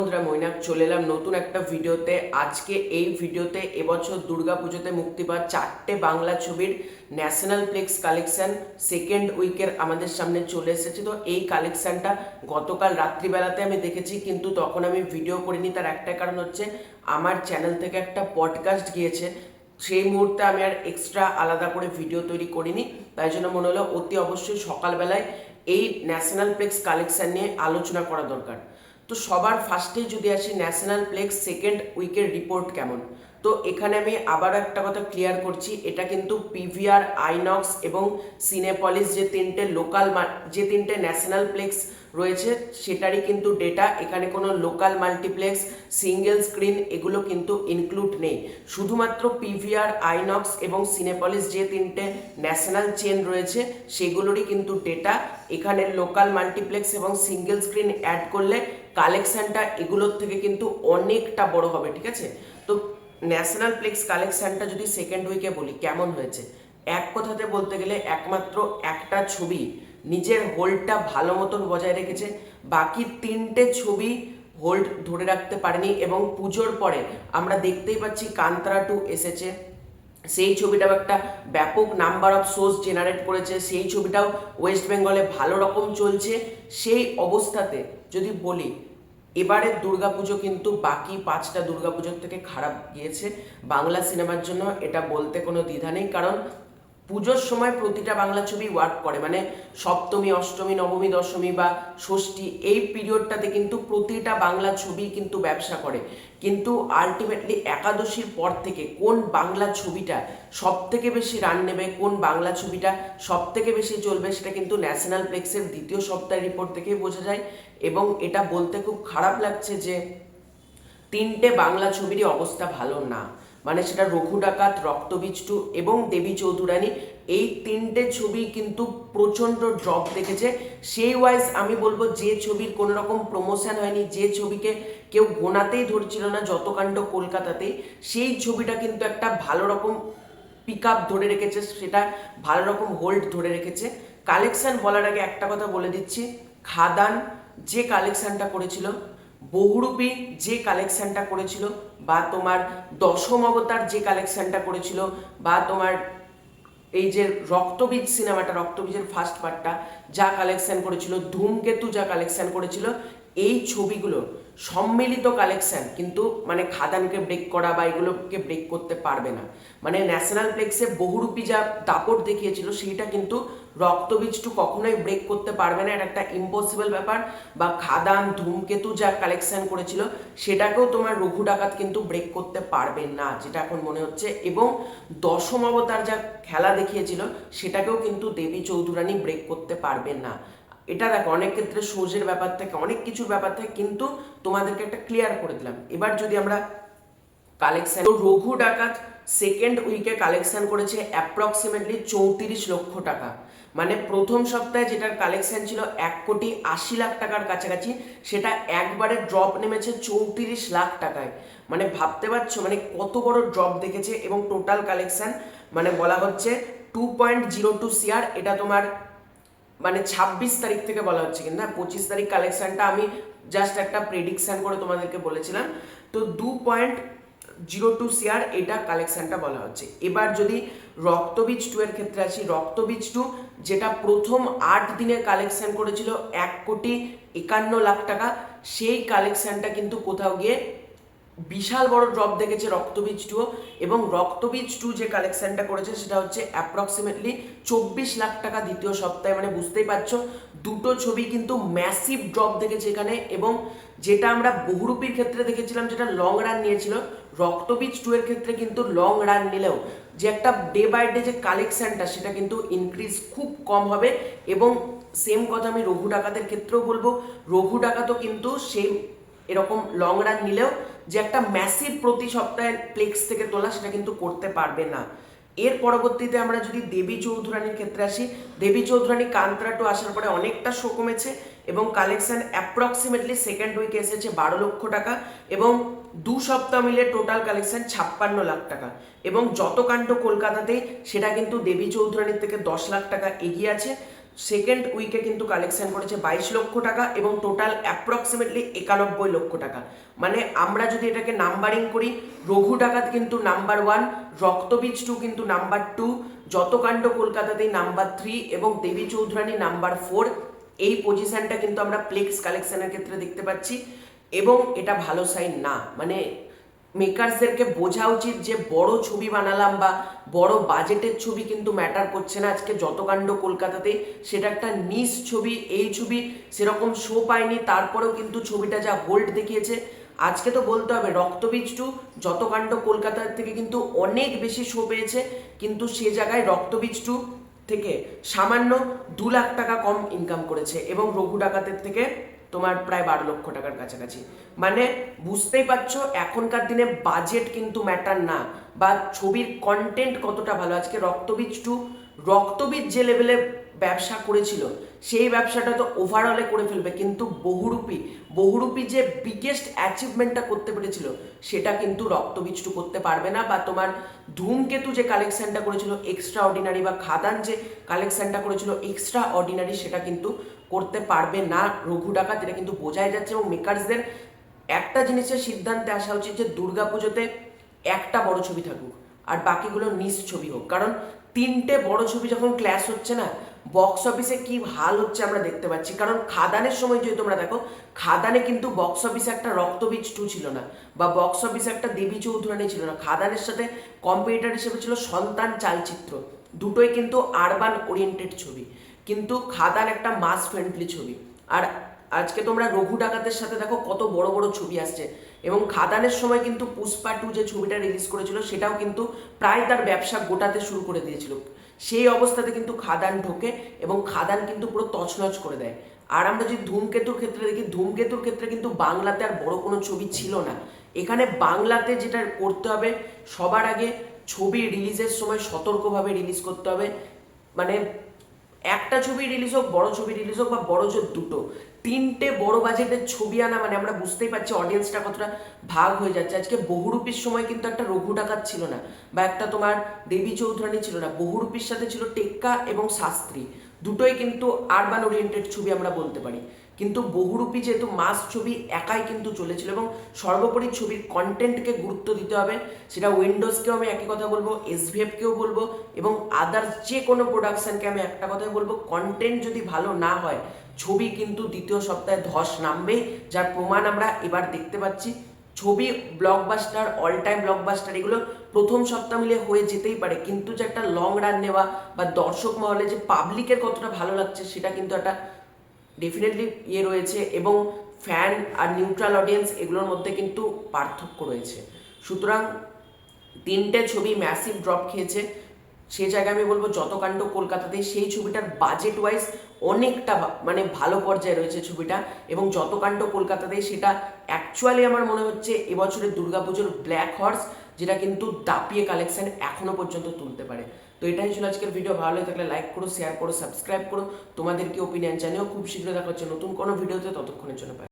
বন্ধুরা, মৈনাক চলে এলাম নতুন একটা ভিডিওতে। আজকে এই ভিডিওতে এবছর দুর্গাপুজোতে মুক্তি পাওয়া 4টে বাংলা ছবির ন্যাশনাল প্লেক্স কালেকশন সেকেন্ড উইকের আমাদের সামনে চলে এসেছে। তো এই কালেকশনটা গতকাল রাত্রিবেলাতে আমি দেখেছি, কিন্তু তখন আমি ভিডিও করিনি। তার একটা কারণ হচ্ছে আমার চ্যানেল থেকে একটা পডকাস্ট গিয়েছে, সেই মুহূর্তে আমি আর এক্সট্রা আলাদা করে ভিডিও তৈরি করিনি। তাই জন্য মনে হলো অতি অবশ্যই সকালবেলায় এই ন্যাশনাল প্লেক্স কালেকশন নিয়ে আলোচনা করা দরকার। তো সবার ফার্স্টেই যদি আসি, ন্যাশনাল প্লেক্স সেকেন্ড উইকের রিপোর্ট কেমন। তো এখানে আমি আবারও একটা কথা ক্লিয়ার করছি, এটা কিন্তু পিভিআর, আইনক্স এবং সিনেপলিস যে তিনটে ন্যাশনাল প্লেক্স রয়েছে সেটারই কিন্তু ডেটা। এখানে কোনো লোকাল মাল্টিপ্লেক্স, সিঙ্গেল স্ক্রিন এগুলো কিন্তু ইনক্লুড নেই। শুধুমাত্র পিভিআর, আইনক্স এবং সিনেপলিস যে তিনটে ন্যাশনাল চেন রয়েছে সেগুলোরই কিন্তু ডেটা। এখানে লোকাল মাল্টিপ্লেক্স এবং সিঙ্গেল স্ক্রিন অ্যাড করলে কালেকশনটা এগুলোর থেকে কিন্তু অনেকটা বড় হবে, ঠিক আছে। তো ন্যাশনাল প্লেক্স কালেকশনটা যদি সেকেন্ড উইকে বলি কেমন হয়েছে, এক কথাতে বলতে গেলে একমাত্র একটা ছবি নিজের হোল্ডটা ভালো মতন বজায় রেখেছে, বাকি তিনটে ছবি হোল্ড ধরে রাখতে পারেনি। এবং পুজোর পরে আমরা দেখতেই পাচ্ছি কান্তারা 2 এসেছে, সেই ছবিটাও একটা ব্যাপক নাম্বার অফ সোর্স জেনারেট করেছে, সেই ছবিটাও ওয়েস্ট বেঙ্গলে ভালো রকম চলছে। সেই অবস্থাতে যদি বলি এবারের দুর্গাপুজো কিন্তু বাকি 5টা দুর্গাপুজোর থেকে খারাপ গিয়েছে বাংলা সিনেমার জন্য, এটা বলতে কোনো দ্বিধা নেই। কারণ পুজোর সময় প্রতিটা বাংলা ছবি ওয়ার্ক করে, মানে সপ্তমী, অষ্টমী, নবমী, দশমী বা ষষ্ঠী এই পিরিয়ডটাতে কিন্তু প্রতিটা বাংলা ছবি কিন্তু ব্যবসা করে। কিন্তু আলটিমেটলি একাদশীর পর থেকে কোন বাংলা ছবিটা সব থেকে বেশি রান নেবে, কোন বাংলা ছবিটা সব থেকে বেশি চলবে, সেটা কিন্তু ন্যাশনাল প্লেক্সের দ্বিতীয় সপ্তাহের রিপোর্ট থেকেই বোঝা যায়। এবং এটা বলতে খুব খারাপ লাগছে যে তিনটে বাংলা ছবিরই অবস্থা ভালো না, মানে সেটা রঘু ডাকাত, রক্তবীজ 2 এবং দেবী চৌধুরানী, এই তিনটে ছবি কিন্তু প্রচণ্ড ড্রপ দেখেছে। সেই ওয়াইজ আমি বলবো যে ছবির কোনো রকম প্রমোশন হয়নি, যে ছবিকে কেউ গোনাতেই ধরছিল না যত কাণ্ড কলকাতাতেই, সেই ছবিটা কিন্তু একটা ভালো রকম পিক আপ ধরে রেখেছে, সেটা ভালো রকম হোল্ড ধরে রেখেছে। কালেকশন বলার আগে একটা কথা বলে দিচ্ছি, খাদান যে কালেকশনটা করেছিল, বহুরূপী যে কালেকশনটা করেছিল, বা তোমার দশম অবতার যে কালেকশনটা করেছিল, বা তোমার এই যে রক্তবীজ সিনেমাটা, রক্তবীজের ফার্স্ট পার্টটা যা কালেকশন করেছিল, ধূমকেতু যা কালেকশন করেছিল, এই ছবিগুলো সম্মিলিত কালেকশন কিন্তু মানে খাদানকে ব্রেক করা বা এগুলোকে ব্রেক করতে পারবে না। মানে ন্যাশনাল প্লেক্সে বহুরূপী যা দাপট দেখিয়েছিল সেইটা কিন্তু রক্তবীজ 2 কখনোই ব্রেক করতে পারবে না, এটা একটা ইম্পসিবল ব্যাপার। বা খাদান, ধূমকেতু যা কালেকশন করেছিল সেটাকেও তোমার রঘু ডাকাত কিন্তু ব্রেক করতে পারবে না, যেটা এখন মনে হচ্ছে। এবং দশম অবতার যা খেলা দেখিয়েছিল সেটাকেও কিন্তু দেবী চৌধুরানী ব্রেক করতে পারবে না। এটা দেখো, অনেক ক্ষেত্রে সোজের ব্যাপার থেকে, অনেক কিছুর ব্যাপার থেকে, কিন্তু তোমাদেরকে একটা ক্লিয়ার করে দিলাম। এবার যদি আমরা কালেকশন, রঘু ডাকাত সেকেন্ড উইকে কালেকশন করেছে অ্যাপ্রক্সিমেটলি 34 লক্ষ টাকা। মানে প্রথম সপ্তাহে যেটার কালেকশন ছিল 1,80,00,000 টাকার কাছাকাছি, সেটা একবারে ড্রপ নেমেছে 34 লাখ টাকায়। মানে ভাবতে পারছো মানে কত বড় ড্রপ দেখেছে। এবং টোটাল কালেকশন মানে বলা হচ্ছে 2.02 CR। এটা তোমার মানে 26 তারিখ থেকে বলা হচ্ছে, কিন্তু 25 তারিখ কালেকশনটা আমি জাস্ট একটা প্রেডিকশন করে তোমাদেরকে বলেছিলাম। তো 2.02 CR এটা কালেকশনটা বলা হচ্ছে। এবার যদি রক্তবীজ 2 এর ক্ষেত্রে আসি, রক্তবীজ 2 যেটা প্রথম 8 দিনে কালেকশন করেছিল 1,51,00,000 টাকা, সেই কালেকশনটা কিন্তু কোথাও গিয়ে বিশাল বড় ড্রপ দেখেছে রক্তবীজ 2। এবং রক্তবীজ 2 যে কালেকশনটা করেছে সেটা হচ্ছে অ্যাপ্রক্সিমেটলি 24 লাখ টাকা দ্বিতীয় সপ্তাহে। মানে বুঝতেই পারছো দুটো ছবি কিন্তু ম্যাসিভ ড্রপ দেখেছে এখানে। এবং যেটা আমরা বহুরূপীর ক্ষেত্রে দেখেছিলাম যেটা লং রান নিয়েছিল, রক্তবীজ 2 এর ক্ষেত্রে কিন্তু লং রান নিলেও যে একটা ডে বাই ডে যে কালেকশনটা সেটা কিন্তু ইনক্রিজ খুব কম হবে। এবং সেম কথা আমি রঘু ডাকাতের ক্ষেত্রেও বলবো, রঘু ডাকাতও কিন্তু সেই এরকম লং রান নিলেও যে একটা ম্যাসিভ প্রতি সপ্তাহে প্লেক্স থেকে তোলা সেটা কিন্তু করতে পারবে না। এর পরবর্তীতে আমরা যদি দেবী চৌধুরানীর ক্ষেত্রে আসি, দেবী চৌধুরানী কান্তারা 2 আসার পরে অনেকটা শো কমেছে এবং কালেকশন অ্যাপ্রক্সিমেটলি সেকেন্ড উইকে এসেছে 12 লক্ষ টাকা। এবং 2 সপ্তাহ মিলে টোটাল কালেকশন 56 লাখ টাকা। এবং যত কাণ্ড কলকাতাতেই সেটা কিন্তু দেবী চৌধুরানীর থেকে 10 লাখ টাকা এগিয়ে আছে। সেকেন্ড উইকে কিন্তু কালেকশন করেছে 22 লক্ষ টাকা এবং টোটাল অ্যাপ্রক্সিমেটলি 91 লক্ষ টাকা। মানে আমরা যদি এটাকে নাম্বারিং করি, রঘু ডাকাত কিন্তু নাম্বার 1, রক্তবীজ 2 কিন্তু নাম্বার 2, যতকাণ্ড কলকাতাতেই নাম্বার 3 এবং দেবী চৌধুরানী নাম্বার 4। এই পজিশনটা কিন্তু আমরা প্লেক্স কালেকশনের ক্ষেত্রে দেখতে পাচ্ছি এবং এটা ভালো সাইন না। মানে মেকার্সদেরকে বোঝা উচিত যে বড় ছবি বানালাম বা বড় বাজেটের ছবি কিন্তু ম্যাটার করছে না। আজকে যতকাণ্ড কলকাতাতে সেটা একটা নিস ছবি, এই ছবি সেরকম শো পায়নি, তারপরেও কিন্তু ছবিটা যা হোল্ড দেখিয়েছে, আজকে তো বলতে হবে রক্তবীজ 2 যতকাণ্ড কলকাতার থেকে কিন্তু অনেক বেশি শো পেয়েছে, কিন্তু সে জায়গায় রক্তবীজ 2 থেকে সামান্য 2 লাখ টাকা কম ইনকাম করেছে এবং রঘু ডাকাতের থেকে তোমার প্রায় 12 লক্ষ টাকার কাছাকাছি। মানে বুঝতেই পারছো এখনকার দিনে বাজেট কিন্তু ম্যাটার না, বা ছবির কন্টেন্ট কতটা ভালো। আজকে রক্তবীজ 2, রক্তবীজ যে লেভেলে ব্যবসা করেছিল সেই ব্যবসাটা তো ওভারঅলে করে ফেলবে, কিন্তু বহুরূপী যে বিগেস্ট অ্যাচিভমেন্টটা করতে পেরেছিল সেটা কিন্তু রক্তবীজ 2 করতে পারবে না। বা তোমার ধূমকেতু যে কালেকশনটা করেছিল এক্সট্রা অর্ডিনারি, বা খাদান যে কালেকশনটা করেছিল এক্সট্রা অর্ডিনারি, সেটা কিন্তু করতে পারবে না রঘু ডাকাত। এটা কিন্তু বোঝাই যাচ্ছে এবং মেকার্সদের একটা জিনিসের সিদ্ধান্তে আসা উচিত যে দুর্গাপুজোতে একটা বড় ছবি থাকুক আর বাকিগুলো নিস ছবি হোক, কারণ 3টে বড় ছবি যখন ক্ল্যাশ হচ্ছে না, বক্স অফিসে কি হাল হচ্ছে আমরা দেখতে পাচ্ছি। কারণ খাদানের সময় যদি তোমরা দেখো, খাদানে কিন্তু বক্স অফিসে একটা রক্তবীজ 2 ছিল না, বা বক্স অফিসে একটা দেবী চৌধুরানী ছিল না। খাদানের সাথে কম্পিটিটর হিসেবে ছিল সন্তান চালচিত্র, দুটোই কিন্তু আরবান ওরিয়েন্টেড ছবি, কিন্তু খাদান একটা মাস ফ্রেন্ডলি ছবি। আর আজকে তোমরা রঘু ডাকাতের সাথে দেখো কত বড় বড় ছবি আসছে, এবং খাদানের সময় কিন্তু পুষ্পা 2 যে ছবিটা রিলিজ করেছিল সেটাও কিন্তু প্রায় তার ব্যবসা গোটাতে শুরু করে দিয়েছিল। সেই অবস্থাতে কিন্তু খাদান ঢোকে এবং খাদান কিন্তু পুরো তছনছ করে দেয়। আর আমরা যদি ধূমকেতুর ক্ষেত্রে দেখি, ধূমকেতুর ক্ষেত্রে কিন্তু বাংলাতে আর বড় কোনো ছবি ছিল না। এখানে বাংলাতে যেটা করতে হবে, সবার আগে ছবি রিলিজের সময় সতর্কভাবে রিলিজ করতে হবে। মানে একটা ছবি রিলিজ হোক, বড় ছবি রিলিজ হোক, বা বড় জোর 2টো 3টে বড় বাজেটের ছবি আনা, মানে আমরা বুঝতেই পারছি অডিয়েন্সটা কতটা ভাগ হয়ে যাচ্ছে। আজকে বহুরূপীর সময় কিন্তু একটা রঘু ডাকাত ছিল না, বা একটা তোমার দেবী চৌধুরানী ছিল না। বহুরূপীর সাথে ছিল টেক্কা এবং শাস্ত্রী, দুটোই কিন্তু আরবান ওরিয়েন্টেড ছবি আমরা বলতে পারি। কিন্তু বহুরূপী যেহেতু মাস ছবি একাই কিন্তু চলেছিল, এবং সর্বোপরি ছবির কন্টেন্টকে গুরুত্ব দিতে হবে। সেটা উইন্ডোজকেও আমি একই কথা বলবো, এসভিএফকেও বলবো, এবং আদার্স যে কোনো প্রোডাকশনকে আমি একটা কথাই বলবো, কন্টেন্ট যদি ভালো না হয় ছবি কিন্তু দ্বিতীয় সপ্তাহে ধস নামবেই, যার প্রমাণ আমরা এবার দেখতে পাচ্ছি। ছবি ব্লকবাস্টার, অল টাইম ব্লকবাস্টার, এগুলো প্রথম সপ্তাহ মিলে হয়ে যেতেই পারে, কিন্তু যে একটা লং রান নেওয়া বা দর্শক মহলে যে পাবলিকের কতটা ভালো লাগছে সেটা কিন্তু একটা ডেফিনেটলি রয়েছে, এবং ফ্যান আর নিউট্রাল অডিয়েন্স এগুলোর মধ্যে কিন্তু পার্থক্য রয়েছে। সুতরাং 3টে ছবি ম্যাসিভ ড্রপ খেয়েছে। সেই জায়গায় আমি বলবো যতকাণ্ড কলকাতাতে সেই ছবিটার বাজেট ওয়াইজ অনেকটা মানে ভালো পর্যায়ে রয়েছে ছবিটা, এবং যতকাণ্ড কলকাতাতে সেটা অ্যাকচুয়ালি আমার মনে হচ্ছে এবছরের দুর্গাপুজোর ব্ল্যাক হর্স, যেটা কিন্তু দাপিয়ে কালেকশন এখনো পর্যন্ত তুলতে পারে। তো এটাই ছিল আজকের ভিডিও। ভালো লাগে থাকলে লাইক করো, শেয়ার করো, সাবস্ক্রাইব করো, তোমাদের কি ওপিনিয়ন জানিও। খুব শীঘ্রই দেখা হচ্ছে নতুন কোনো ভিডিওতে, ততক্ষণের জন্য